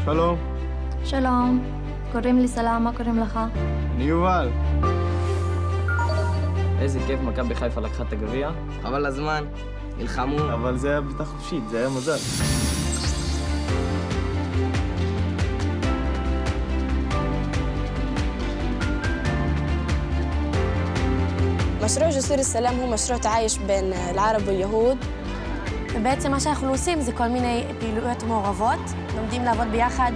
שלום. שלום, קוראים לי סלאם, מה קוראים לך? אני יובל. איזה כיף, מכבי חיפה לקחה את הגביע. אבל הזמן, נלחמו. אבל זה היה בעיטה חופשית, זה היה מזל. مشروع جسور السلام هو مشروع تعايش بين العرب واليهود. ובעצם מה שאנחנו עושים זה כל מיני פעילויות מעורבות, לומדים לעבוד ביחד.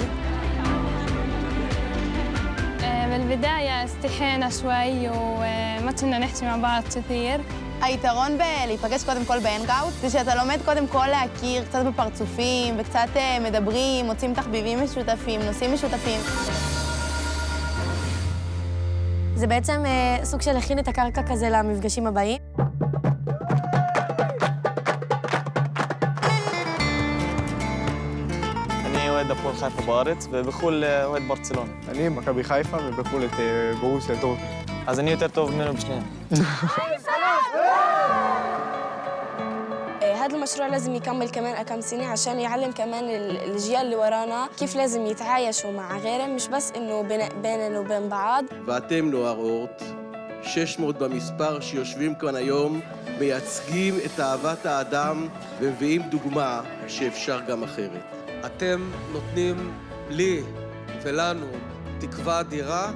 بالبداية استحينا شوي وما كنا نحكي مع بعض كثير. היתרון בלהיפגש קודם כל בהנגאוט זה שאתה לומד קודם כל להכיר קצת בפרצופים וקצת מדברים, מוצאים תחביבים משותפים, נושאים משותפים. זה בעצם סוג של הכין את הקרקע כזה למפגשים הבאים. אני אוהד הפועל חיפה בארץ, ובחו"ל אוהד ברצלונה. אני מכבי חיפה ובחו"ל את בורוסיה דורטמונד. אז אני יותר טוב ממנו בשניהם. هذا المشروع لازم يكمل كمان كم سنة عشان يعلم كمان الأجيال اللي ورانا كيف لازم يتعايشوا مع غيرهم مش بس إنه بيننا وبين بعض. ואתם נוער אורט, 600 במספר שיושבים כאן היום, מייצגים את אהבת האדם ומביאים דוגמה שאפשר גם אחרת. אתם נותנים לי ולנו תקווה אדירה.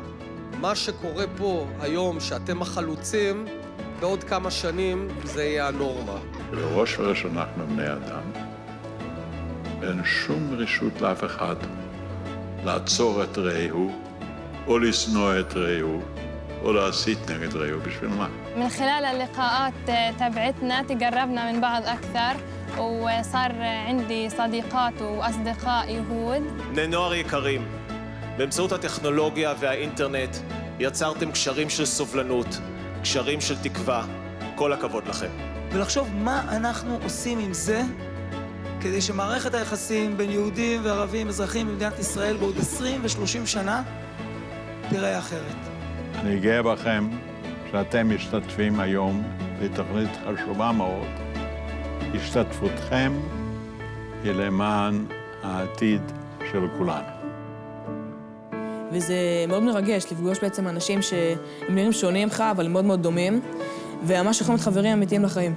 מה שקורה פה היום, שאתם החלוצים, בעוד כמה שנים זה יהיה הנורמה. בראש ובראשונה אנחנו בני אדם. אין שום רשות לאף אחד לעצור את רעהו, או לשנוא את רעהו, או להסית נגד רעהו. בשביל מה? من خلال اللقاءات تبعتنا تقربنا من بعض أكثر وصار عندي صديقات وأصدقاء يهود. בני נוער יקרים, באמצעות הטכנולוגיה והאינטרנט יצרתם קשרים של סובלנות, קשרים של תקווה. כל הכבוד לכם. ולחשוב מה אנחנו עושים עם זה כדי שמערכת היחסים בין יהודים וערבים אזרחים במדינת ישראל בעוד 20 ו-30 שנה תראה אחרת. אני גאה בכם שאתם משתתפים היום בתוכנית חשובה מאוד. השתתפותכם היא למען העתיד של כולנו. וזה מאוד מרגש לפגוש בעצם אנשים שהם נראים שונים ממך, אבל הם מאוד מאוד דומים, וממש יכולים להיות חברים אמיתיים לחיים.